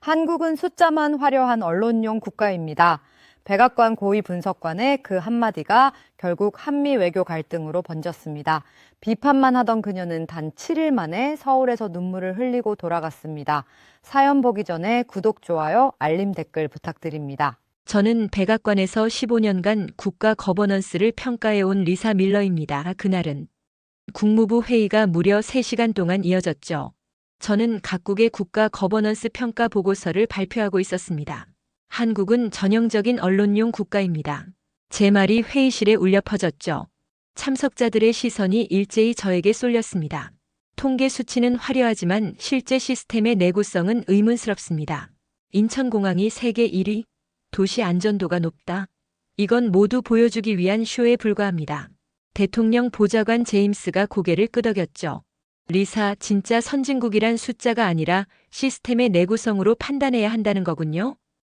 한국은 숫자만 화려한 언론용 국가입니다. 백악관 고위 분석관의 그 한마디가 결국 한미 외교 갈등으로 번졌습니다. 비판만 하던 그녀는 단 7일 만에 서울에서 눈물을 흘리고 돌아갔습니다. 사연 보기 전에 구독, 좋아요, 알림 댓글 부탁드립니다. 저는 백악관에서 15년간 국가 거버넌스를 평가해온 리사 밀러입니다. 그날은 국무부 회의가 무려 3시간 동안 이어졌죠. 저는 각국의 국가 거버넌스 평가 보고서를 발표하고 있었습니다. 한국은 전형적인 언론용 국가입니다. 제 말이 회의실에 울려 퍼졌죠. 참석자들의 시선이 일제히 저에게 쏠렸습니다. 통계 수치는 화려하지만 실제 시스템의 내구성은 의문스럽습니다. 인천공항이 세계 1위, 도시 안전도가 높다. 이건 모두 보여주기 위한 쇼에 불과합니다. 대통령 보좌관 제임스가 고개를 끄덕였죠. 리사, 진짜 선진국이란 숫자가 아니라 시스템의 내구성으로 판단해야 한다는 거군요.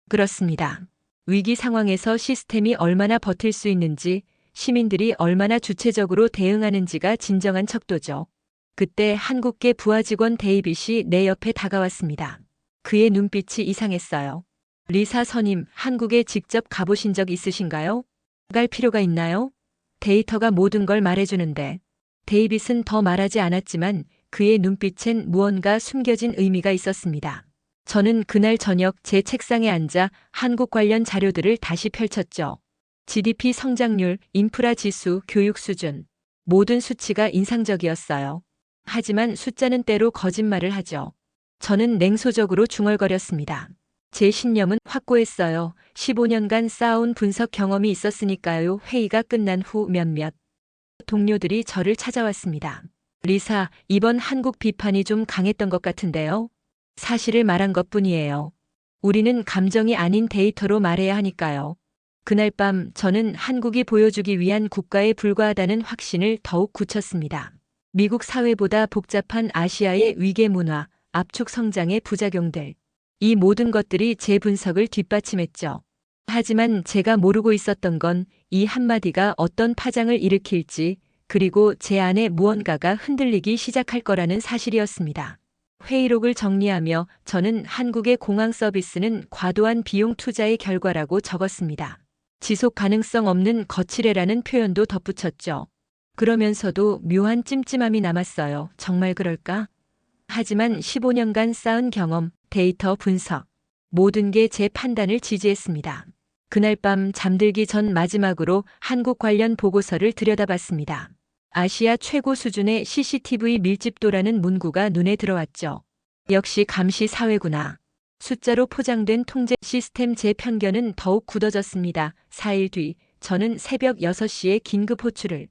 그렇습니다. 위기 상황에서 시스템이 얼마나 버틸 수 있는지, 시민들이 얼마나 주체적으로 대응하는지가 진정한 척도죠. 그때 한국계 부하 직원 데이빗이 내 옆에 다가왔습니다. 그의 눈빛이 이상했어요. 리사 선임, 한국에 직접 가보신 적 있으신가요? 갈 필요가 있나요? 데이터가 모든 걸 말해주는데. 데이빗은 더 말하지 않았지만 그의 눈빛엔 무언가 숨겨진 의미가 있었습니다. 저는 그날 저녁 제 책상에 앉아 한국 관련 자료들을 다시 펼쳤죠. GDP 성장률, 인프라 지수, 교육 수준. 모든 수치가 인상적이었어요. 하지만 숫자는 때로 거짓말을 하죠. 저는 냉소적으로 중얼거렸습니다. 제 신념은 확고했어요. 15년간 쌓아온 분석 경험이 있었으니까요. 회의가 끝난 후 몇몇 동료들이 저를 찾아왔습니다. 리사, 이번 한국 비판이 좀 강했던 것 같은데요. 사실을 말한 것뿐이에요. 우리는 감정이 아닌 데이터로 말해야 하니까요. 그날 밤 저는 한국이 보여주기 위한 국가에 불과하다는 확신을 더욱 굳혔습니다. 미국 사회보다 복잡한 아시아의 위계 문화, 압축 성장의 부작용들. 이 모든 것들이 제 분석을 뒷받침했죠. 하지만 제가 모르고 있었던 건 이 한마디가 어떤 파장을 일으킬지, 그리고 제 안에 무언가가 흔들리기 시작할 거라는 사실이었습니다. 회의록을 정리하며 저는 한국의 공항 서비스는 과도한 비용 투자의 결과라고 적었습니다. 지속 가능성 없는 거칠애라는 표현도 덧붙였죠. 그러면서도 묘한 찜찜함이 남았어요. 정말 그럴까? 하지만 15년간 쌓은 경험, 데이터 분석, 모든 게 제 판단을 지지했습니다. 그날 밤 잠들기 전 마지막으로 한국 관련 보고서를 들여다봤습니다. 아시아 최고 수준의 CCTV 밀집도라는 문구가 눈에 들어왔죠. 역시 감시 사회구나. 숫자로 포장된 통제 시스템 제 편견은 더욱 굳어졌습니다. 4일 뒤 저는 새벽 6시에 긴급 호출을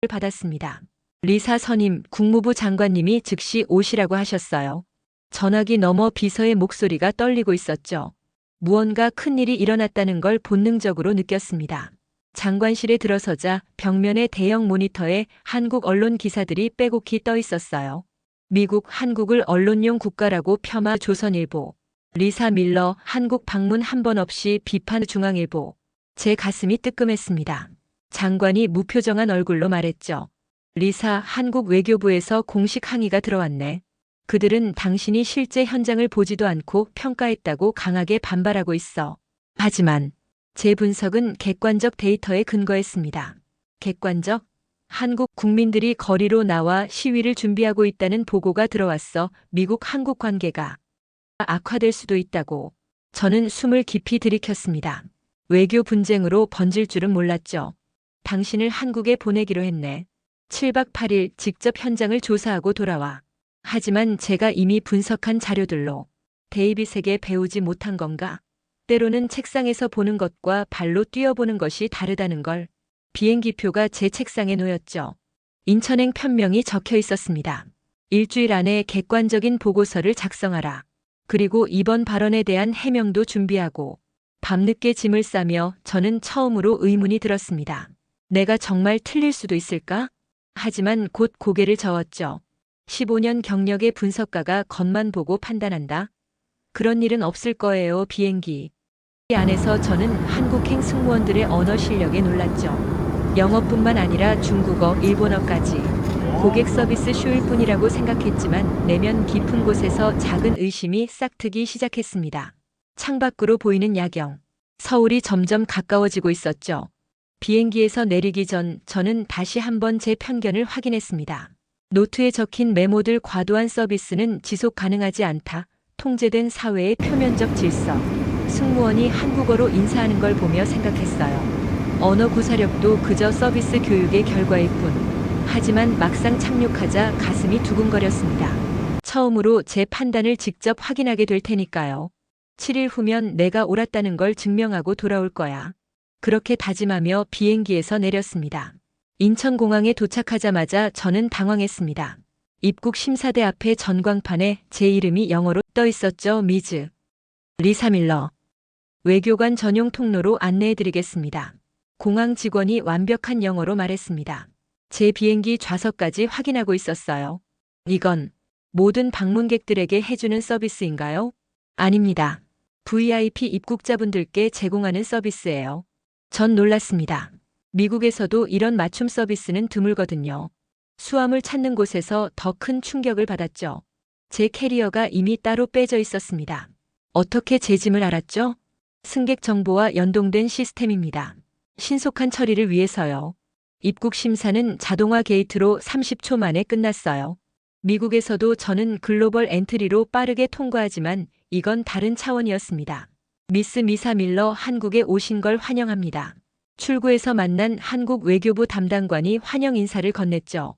받았습니다. 리사 선임, 국무부 장관님이 즉시 오시라고 하셨어요. 전화기 너머 비서의 목소리가 떨리고 있었죠. 무언가 큰일이 일어났다는 걸 본능적으로 느꼈습니다. 장관실에 들어서자 벽면의 대형 모니터에 한국 언론 기사들이 빼곡히 떠 있었어요. 미국, 한국을 언론용 국가라고 폄하 조선일보. 리사 밀러, 한국 방문 한 번 없이 비판 중앙일보. 제 가슴이 뜨끔했습니다. 장관이 무표정한 얼굴로 말했죠. 리사, 한국 외교부에서 공식 항의가 들어왔네. 그들은 당신이 실제 현장을 보지도 않고 평가했다고 강하게 반발하고 있어. 하지만 제 분석은 객관적 데이터에 근거했습니다. 객관적? 한국 국민들이 거리로 나와 시위를 준비하고 있다는 보고가 들어왔어. 미국-한국 관계가 악화될 수도 있다고. 저는 숨을 깊이 들이켰습니다. 외교 분쟁으로 번질 줄은 몰랐죠. 당신을 한국에 보내기로 했네. 7박 8일 직접 현장을 조사하고 돌아와. 하지만 제가 이미 분석한 자료들로 데이빗에게 배우지 못한 건가? 때로는 책상에서 보는 것과 발로 뛰어보는 것이 다르다는 걸. 비행기표가 제 책상에 놓였죠. 인천행 편명이 적혀 있었습니다. 일주일 안에 객관적인 보고서를 작성하라. 그리고 이번 발언에 대한 해명도 준비하고. 밤늦게 짐을 싸며 저는 처음으로 의문이 들었습니다. 내가 정말 틀릴 수도 있을까? 하지만 곧 고개를 저었죠. 15년 경력의 분석가가 겉만 보고 판단한다? 그런 일은 없을 거예요. 비행기 안에서 저는 한국행 승무원들의 언어 실력에 놀랐죠. 영어뿐만 아니라 중국어, 일본어까지. 고객 서비스 쇼일 뿐이라고 생각했지만 내면 깊은 곳에서 작은 의심이 싹트기 시작했습니다. 창밖으로 보이는 야경. 서울이 점점 가까워지고 있었죠. 비행기에서 내리기 전 저는 다시 한번 제 편견을 확인했습니다. 노트에 적힌 메모들 과도한 서비스는 지속 가능하지 않다. 통제된 사회의 표면적 질서. 승무원이 한국어로 인사하는 걸 보며 생각했어요. 언어 구사력도 그저 서비스 교육의 결과일 뿐. 하지만 막상 착륙하자 가슴이 두근거렸습니다. 처음으로 제 판단을 직접 확인하게 될 테니까요. 7일 후면 내가 옳았다는 걸 증명하고 돌아올 거야. 그렇게 다짐하며 비행기에서 내렸습니다. 인천공항에 도착하자마자 저는 당황했습니다. 입국 심사대 앞에 전광판에 제 이름이 영어로 떠 있었죠. 미즈 리사 밀러. 외교관 전용 통로로 안내해드리겠습니다. 공항 직원이 완벽한 영어로 말했습니다. 제 비행기 좌석까지 확인하고 있었어요. 이건 모든 방문객들에게 해주는 서비스인가요? 아닙니다. VIP 입국자분들께 제공하는 서비스예요. 전 놀랐습니다. 미국에서도 이런 맞춤 서비스는 드물거든요. 수화물 찾는 곳에서 더 큰 충격을 받았죠. 제 캐리어가 이미 따로 빼져 있었습니다. 어떻게 제 짐을 알았죠? 승객 정보와 연동된 시스템입니다. 신속한 처리를 위해서요. 입국 심사는 자동화 게이트로 30초 만에 끝났어요. 미국에서도 저는 글로벌 엔트리로 빠르게 통과하지만 이건 다른 차원이었습니다. 미스 미사 밀러 한국에 오신 걸 환영합니다. 출구에서 만난 한국 외교부 담당관이 환영 인사를 건넸죠.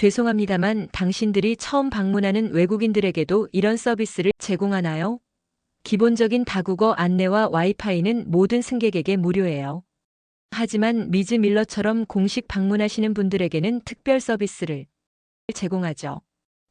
죄송합니다만 당신들이 처음 방문하는 외국인들에게도 이런 서비스를 제공하나요? 기본적인 다국어 안내와 와이파이는 모든 승객에게 무료예요. 하지만 미즈 밀러처럼 공식 방문하시는 분들에게는 특별 서비스를 제공하죠.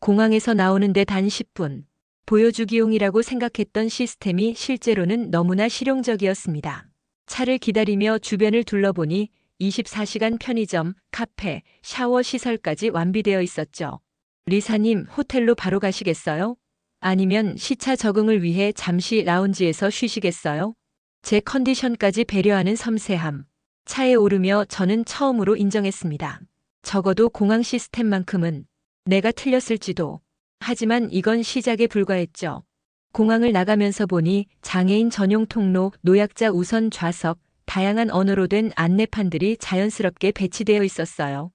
공항에서 나오는데 단 10분. 보여주기용이라고 생각했던 시스템이 실제로는 너무나 실용적이었습니다. 차를 기다리며 주변을 둘러보니 24시간 편의점, 카페, 샤워 시설까지 완비되어 있었죠. 리사님, 호텔로 바로 가시겠어요? 아니면 시차 적응을 위해 잠시 라운지에서 쉬시겠어요? 제 컨디션까지 배려하는 섬세함. 차에 오르며 저는 처음으로 인정했습니다. 적어도 공항 시스템만큼은 내가 틀렸을지도. 하지만 이건 시작에 불과했죠. 공항을 나가면서 보니 장애인 전용 통로, 노약자 우선 좌석, 다양한 언어로 된 안내판들이 자연스럽게 배치되어 있었어요.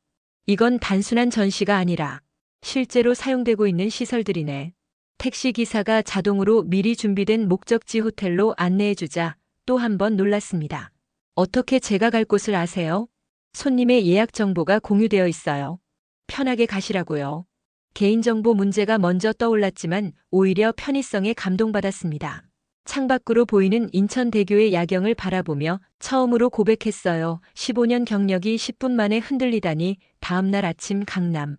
이건 단순한 전시가 아니라 실제로 사용되고 있는 시설들이네. 택시 기사가 자동으로 미리 준비된 목적지 호텔로 안내해주자 또 한 번 놀랐습니다. 어떻게 제가 갈 곳을 아세요? 손님의 예약 정보가 공유되어 있어요. 편하게 가시라고요. 개인정보 문제가 먼저 떠올랐지만 오히려 편의성에 감동받았습니다. 창밖으로 보이는 인천대교의 야경을 바라보며 처음으로 고백했어요. 15년 경력이 10분 만에 흔들리다니. 다음날 아침 강남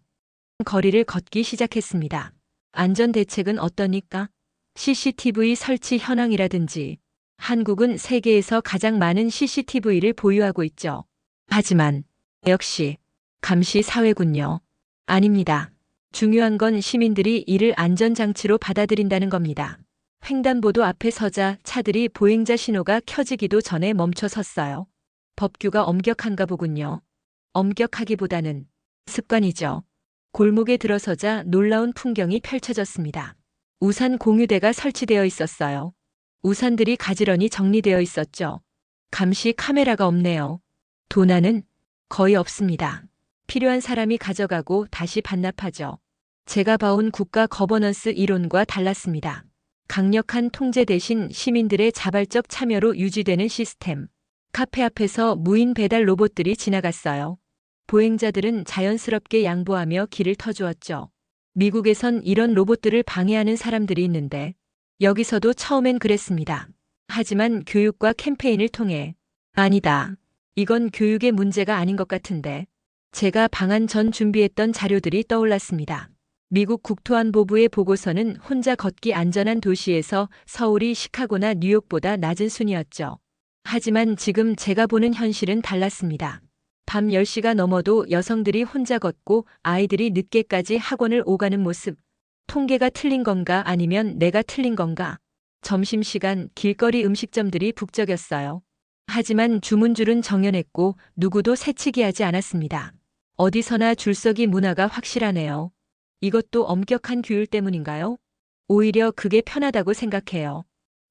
거리를 걷기 시작했습니다. 안전대책은 어떠니까? CCTV 설치 현황이라든지. 한국은 세계에서 가장 많은 CCTV를 보유하고 있죠. 하지만 역시 감시 사회군요. 아닙니다. 중요한 건 시민들이 이를 안전장치로 받아들인다는 겁니다. 횡단보도 앞에 서자 차들이 보행자 신호가 켜지기도 전에 멈춰 섰어요. 법규가 엄격한가 보군요. 엄격하기보다는 습관이죠. 골목에 들어서자 놀라운 풍경이 펼쳐졌습니다. 우산 공유대가 설치되어 있었어요. 우산들이 가지런히 정리되어 있었죠. 감시 카메라가 없네요. 도난은 거의 없습니다. 필요한 사람이 가져가고 다시 반납하죠. 제가 봐온 국가 거버넌스 이론과 달랐습니다. 강력한 통제 대신 시민들의 자발적 참여로 유지되는 시스템. 카페 앞에서 무인 배달 로봇들이 지나갔어요. 보행자들은 자연스럽게 양보하며 길을 터주었죠. 미국에선 이런 로봇들을 방해하는 사람들이 있는데 여기서도 처음엔 그랬습니다. 하지만 교육과 캠페인을 통해 아니다. 이건 교육의 문제가 아닌 것 같은데. 제가 방한 전 준비했던 자료들이 떠올랐습니다. 미국 국토안보부의 보고서는 혼자 걷기 안전한 도시에서 서울이 시카고나 뉴욕보다 낮은 순위였죠. 하지만 지금 제가 보는 현실은 달랐습니다. 밤 10시가 넘어도 여성들이 혼자 걷고 아이들이 늦게까지 학원을 오가는 모습. 통계가 틀린 건가 아니면 내가 틀린 건가? 점심시간 길거리 음식점들이 북적였어요. 하지만 주문줄은 정연했고 누구도 새치기하지 않았습니다. 어디서나 줄서기 문화가 확실하네요. 이것도 엄격한 규율 때문인가요? 오히려 그게 편하다고 생각해요.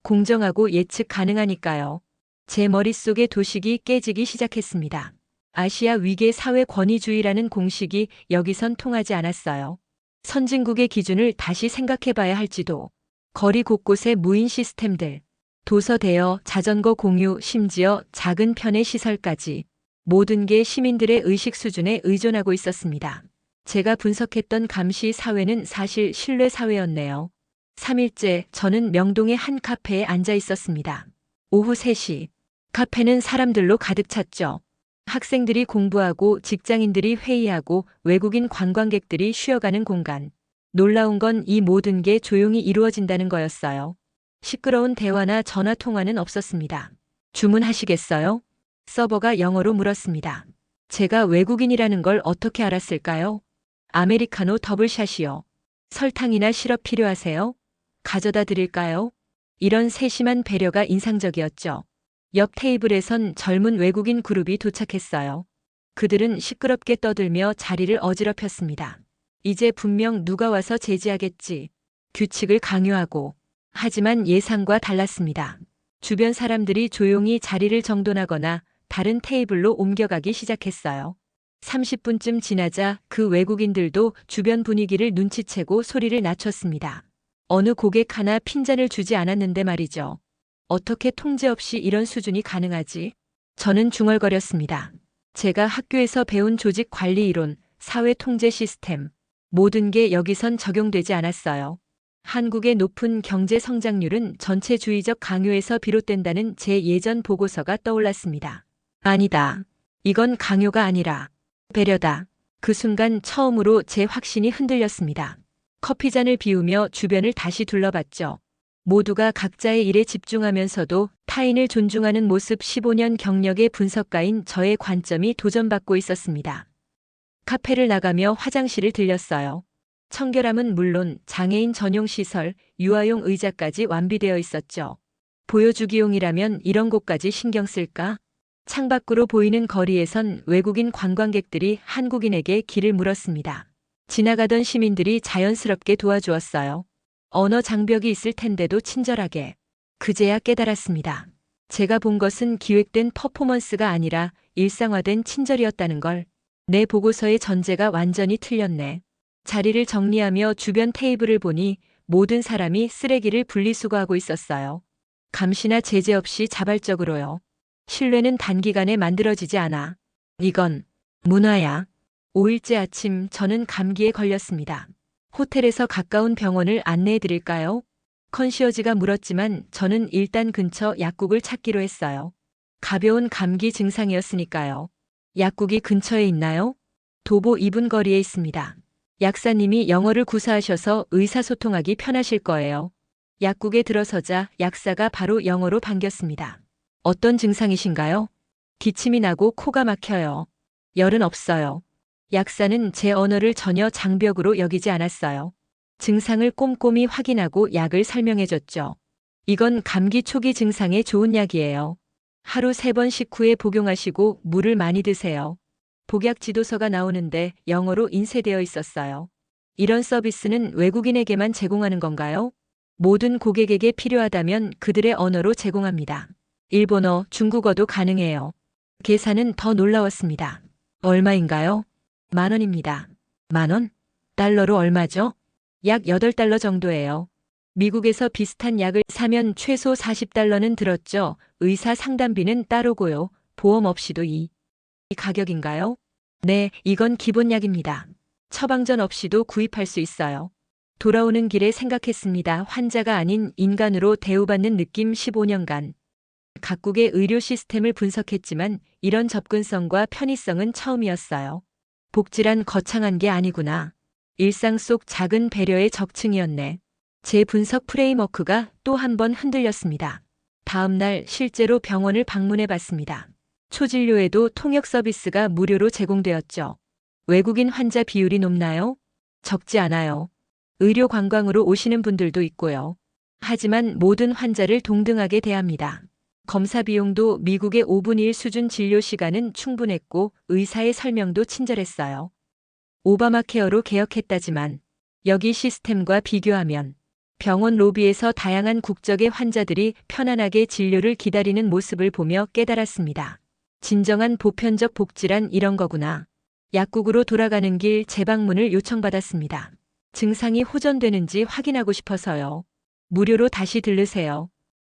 공정하고 예측 가능하니까요. 제 머릿속의 도식이 깨지기 시작했습니다. 아시아 위계 사회 권위주의라는 공식이 여기선 통하지 않았어요. 선진국의 기준을 다시 생각해 봐야 할지도. 거리 곳곳에 무인 시스템들, 도서 대여, 자전거 공유, 심지어 작은 편의 시설까지 모든 게 시민들의 의식 수준에 의존하고 있었습니다. 제가 분석했던 감시 사회는 사실 신뢰 사회였네요. 3일째 저는 명동의 한 카페에 앉아 있었습니다. 오후 3시. 카페는 사람들로 가득 찼죠. 학생들이 공부하고 직장인들이 회의하고 외국인 관광객들이 쉬어가는 공간. 놀라운 건 이 모든 게 조용히 이루어진다는 거였어요. 시끄러운 대화나 전화 통화는 없었습니다. 주문하시겠어요? 서버가 영어로 물었습니다. 제가 외국인이라는 걸 어떻게 알았을까요? 아메리카노 더블샷이요. 설탕이나 시럽 필요하세요? 가져다 드릴까요? 이런 세심한 배려가 인상적이었죠. 옆 테이블에선 젊은 외국인 그룹이 도착했어요. 그들은 시끄럽게 떠들며 자리를 어지럽혔습니다. 이제 분명 누가 와서 제지하겠지. 규칙을 강요하고. 하지만 예상과 달랐습니다. 주변 사람들이 조용히 자리를 정돈하거나 다른 테이블로 옮겨가기 시작했어요. 30분쯤 지나자 그 외국인들도 주변 분위기를 눈치채고 소리를 낮췄습니다. 어느 고객 하나 핀잔을 주지 않았는데 말이죠. 어떻게 통제 없이 이런 수준이 가능하지? 저는 중얼거렸습니다. 제가 학교에서 배운 조직 관리 이론, 사회 통제 시스템, 모든 게 여기선 적용되지 않았어요. 한국의 높은 경제 성장률은 전체주의적 강요에서 비롯된다는 제 예전 보고서가 떠올랐습니다. 아니다. 이건 강요가 아니라 배려다. 그 순간 처음으로 제 확신이 흔들렸습니다. 커피잔을 비우며 주변을 다시 둘러봤죠. 모두가 각자의 일에 집중하면서도 타인을 존중하는 모습. 15년 경력의 분석가인 저의 관점이 도전받고 있었습니다. 카페를 나가며 화장실을 들렸어요. 청결함은 물론 장애인 전용 시설, 유아용 의자까지 완비되어 있었죠. 보여주기용이라면 이런 곳까지 신경 쓸까? 창밖으로 보이는 거리에선 외국인 관광객들이 한국인에게 길을 물었습니다. 지나가던 시민들이 자연스럽게 도와주었어요. 언어 장벽이 있을 텐데도 친절하게. 그제야 깨달았습니다. 제가 본 것은 기획된 퍼포먼스가 아니라 일상화된 친절이었다는 걸. 내 보고서의 전제가 완전히 틀렸네. 자리를 정리하며 주변 테이블을 보니 모든 사람이 쓰레기를 분리수거하고 있었어요. 감시나 제재 없이 자발적으로요. 신뢰는 단기간에 만들어지지 않아. 이건 문화야. 5일째 아침 저는 감기에 걸렸습니다. 호텔에서 가까운 병원을 안내해 드릴까요? 컨시어지가 물었지만 저는 일단 근처 약국을 찾기로 했어요. 가벼운 감기 증상이었으니까요. 약국이 근처에 있나요? 도보 2분 거리에 있습니다. 약사님이 영어를 구사하셔서 의사소통하기 편하실 거예요. 약국에 들어서자 약사가 바로 영어로 반겼습니다. 어떤 증상이신가요? 기침이 나고 코가 막혀요. 열은 없어요. 약사는 제 언어를 전혀 장벽으로 여기지 않았어요. 증상을 꼼꼼히 확인하고 약을 설명해줬죠. 이건 감기 초기 증상에 좋은 약이에요. 하루 3번 식후에 복용하시고 물을 많이 드세요. 복약 지도서가 나오는데 영어로 인쇄되어 있었어요. 이런 서비스는 외국인에게만 제공하는 건가요? 모든 고객에게 필요하다면 그들의 언어로 제공합니다. 일본어, 중국어도 가능해요. 계산은 더 놀라웠습니다. 얼마인가요? 10,000원입니다. 10,000원? 달러로 얼마죠? 약 8달러 정도예요. 미국에서 비슷한 약을 사면 최소 40달러는 들었죠. 의사 상담비는 따로고요. 보험 없이도 이 가격인가요? 네, 이건 기본 약입니다. 처방전 없이도 구입할 수 있어요. 돌아오는 길에 생각했습니다. 환자가 아닌 인간으로 대우받는 느낌. 15년간. 각국의 의료 시스템을 분석했지만 이런 접근성과 편의성은 처음이었어요. 복지란 거창한 게 아니구나. 일상 속 작은 배려의 적층이었네. 제 분석 프레임워크가 또 한 번 흔들렸습니다. 다음 날 실제로 병원을 방문해 봤습니다. 초진료에도 통역 서비스가 무료로 제공되었죠. 외국인 환자 비율이 높나요? 적지 않아요. 의료 관광으로 오시는 분들도 있고요. 하지만 모든 환자를 동등하게 대합니다. 검사 비용도 미국의 5분의 1 수준 진료 시간은 충분했고 의사의 설명도 친절했어요. 오바마 케어로 개혁했다지만 여기 시스템과 비교하면 병원 로비에서 다양한 국적의 환자들이 편안하게 진료를 기다리는 모습을 보며 깨달았습니다. 진정한 보편적 복지란 이런 거구나. 약국으로 돌아가는 길 재방문을 요청받았습니다. 증상이 호전되는지 확인하고 싶어서요. 무료로 다시 들르세요.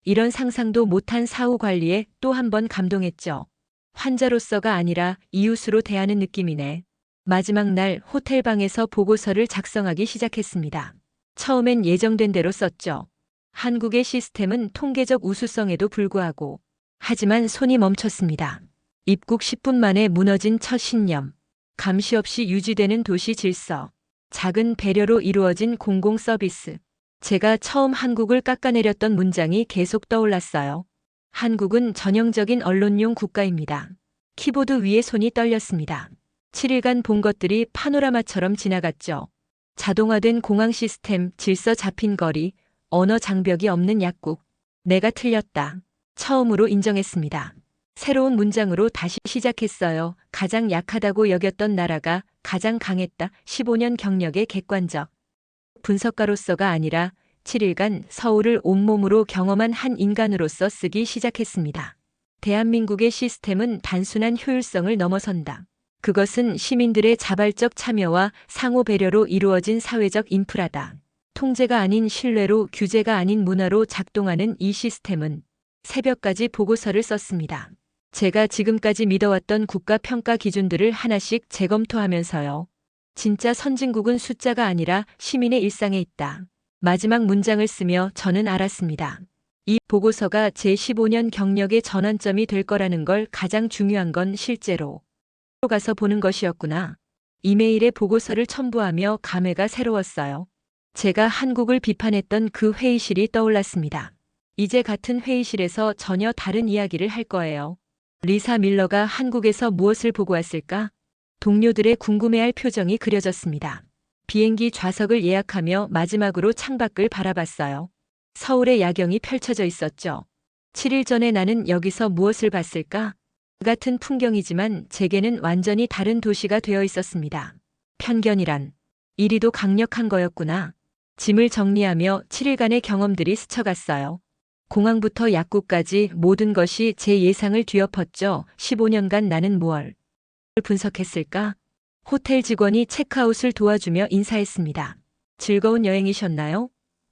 이런 상상도 못한 사후 관리에 또 한 번 감동했죠. 환자로서가 아니라 이웃으로 대하는 느낌이네. 마지막 날 호텔 방에서 보고서를 작성하기 시작했습니다. 처음엔 예정된 대로 썼죠. 한국의 시스템은 통계적 우수성에도 불구하고. 하지만 손이 멈췄습니다. 입국 10분 만에 무너진 첫 신념. 감시 없이 유지되는 도시 질서. 작은 배려로 이루어진 공공 서비스. 제가 처음 한국을 깎아내렸던 문장이 계속 떠올랐어요. 한국은 전형적인 언론용 국가입니다. 키보드 위에 손이 떨렸습니다. 7일간 본 것들이 파노라마처럼 지나갔죠. 자동화된 공항 시스템, 질서 잡힌 거리, 언어 장벽이 없는 약국. 내가 틀렸다. 처음으로 인정했습니다. 새로운 문장으로 다시 시작했어요. 가장 약하다고 여겼던 나라가 가장 강했다. 15년 경력의 객관적 분석가로서가 아니라 7일간 서울을 온몸으로 경험한 한 인간으로서 쓰기 시작했습니다. 대한민국의 시스템은 단순한 효율성을 넘어선다. 그것은 시민들의 자발적 참여와 상호 배려로 이루어진 사회적 인프라다. 통제가 아닌 신뢰로, 규제가 아닌 문화로 작동하는 이 시스템은 새벽까지 보고서를 썼습니다. 제가 지금까지 믿어왔던 국가 평가 기준들을 하나씩 재검토하면서요. 진짜 선진국은 숫자가 아니라 시민의 일상에 있다. 마지막 문장을 쓰며 저는 알았습니다. 이 보고서가 제 15년 경력의 전환점이 될 거라는 걸 가장 중요한 건 실제로 가서 보는 것이었구나. 이메일에 보고서를 첨부하며 감회가 새로웠어요. 제가 한국을 비판했던 그 회의실이 떠올랐습니다. 이제 같은 회의실에서 전혀 다른 이야기를 할 거예요. 리사 밀러가 한국에서 무엇을 보고 왔을까? 동료들의 궁금해할 표정이 그려졌습니다. 비행기 좌석을 예약하며 마지막으로 창밖을 바라봤어요. 서울의 야경이 펼쳐져 있었죠. 7일 전에 나는 여기서 무엇을 봤을까? 같은 풍경이지만 제게는 완전히 다른 도시가 되어 있었습니다. 편견이란 이리도 강력한 거였구나. 짐을 정리하며 7일간의 경험들이 스쳐갔어요. 공항부터 약국까지 모든 것이 제 예상을 뒤엎었죠. 15년간 나는 무엇을 분석했을까? 호텔 직원이 체크아웃을 도와주며 인사했습니다. 즐거운 여행이셨나요?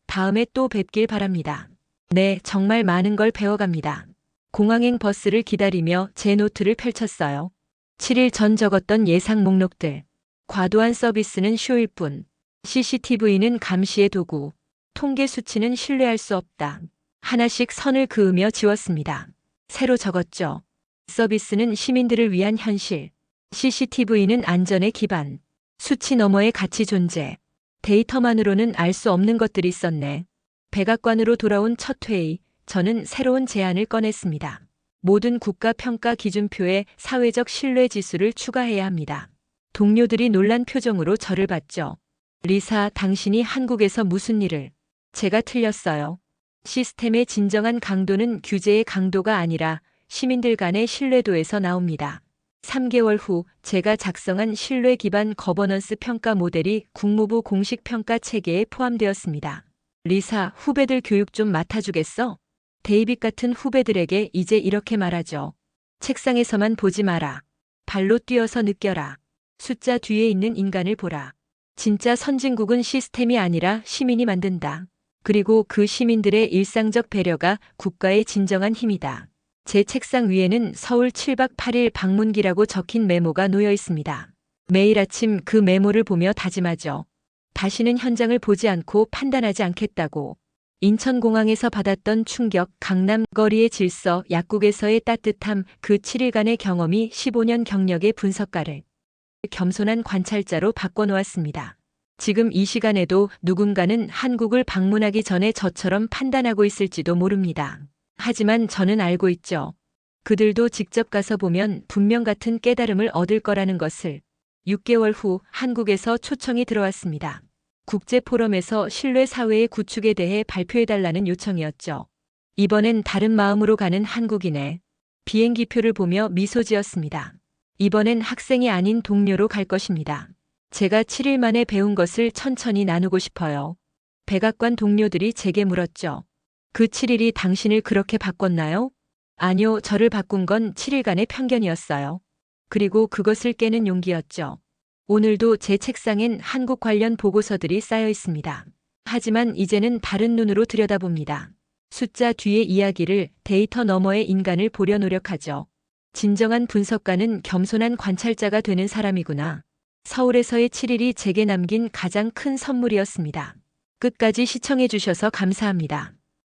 다음에 또 뵙길 바랍니다. 네, 정말 많은 걸 배워갑니다. 공항행 버스를 기다리며 제 노트를 펼쳤어요. 7일 전 적었던 예상 목록들. 과도한 서비스는 쇼일 뿐. CCTV는 감시의 도구. 통계 수치는 신뢰할 수 없다. 하나씩 선을 그으며 지웠습니다. 새로 적었죠. 서비스는 시민들을 위한 현실. CCTV는 안전의 기반. 수치 너머의 가치 존재. 데이터만으로는 알 수 없는 것들이 있었네. 백악관으로 돌아온 첫 회의, 저는 새로운 제안을 꺼냈습니다. 모든 국가 평가 기준표에 사회적 신뢰 지수를 추가해야 합니다. 동료들이 놀란 표정으로 저를 봤죠. 리사, 당신이 한국에서 무슨 일을? 제가 틀렸어요. 시스템의 진정한 강도는 규제의 강도가 아니라 시민들 간의 신뢰도에서 나옵니다. 3개월 후 제가 작성한 신뢰 기반 거버넌스 평가 모델이 국무부 공식 평가 체계에 포함되었습니다. 리사, 후배들 교육 좀 맡아주겠어? 데이빗 같은 후배들에게 이제 이렇게 말하죠. 책상에서만 보지 마라. 발로 뛰어서 느껴라. 숫자 뒤에 있는 인간을 보라. 진짜 선진국은 시스템이 아니라 시민이 만든다. 그리고 그 시민들의 일상적 배려가 국가의 진정한 힘이다. 제 책상 위에는 서울 7박 8일 방문기라고 적힌 메모가 놓여 있습니다. 매일 아침 그 메모를 보며 다짐하죠. 다시는 현장을 보지 않고 판단하지 않겠다고. 인천공항에서 받았던 충격, 강남 거리의 질서, 약국에서의 따뜻함, 그 7일간의 경험이 15년 경력의 분석가를 겸손한 관찰자로 바꿔놓았습니다. 지금 이 시간에도 누군가는 한국을 방문하기 전에 저처럼 판단하고 있을지도 모릅니다. 하지만 저는 알고 있죠. 그들도 직접 가서 보면 분명 같은 깨달음을 얻을 거라는 것을. 6개월 후 한국에서 초청이 들어왔습니다. 국제포럼에서 신뢰 사회의 구축에 대해 발표해달라는 요청이었죠. 이번엔 다른 마음으로 가는 한국인의 비행기표를 보며 미소 지었습니다. 이번엔 학생이 아닌 동료로 갈 것입니다. 제가 7일 만에 배운 것을 천천히 나누고 싶어요. 백악관 동료들이 제게 물었죠. 그 7일이 당신을 그렇게 바꿨나요? 아니요, 저를 바꾼 건 7일간의 편견이었어요. 그리고 그것을 깨는 용기였죠. 오늘도 제 책상엔 한국 관련 보고서들이 쌓여 있습니다. 하지만 이제는 다른 눈으로 들여다봅니다. 숫자 뒤의 이야기를, 데이터 너머의 인간을 보려 노력하죠. 진정한 분석가는 겸손한 관찰자가 되는 사람이구나. 서울에서의 7일이 제게 남긴 가장 큰 선물이었습니다. 끝까지 시청해 주셔서 감사합니다.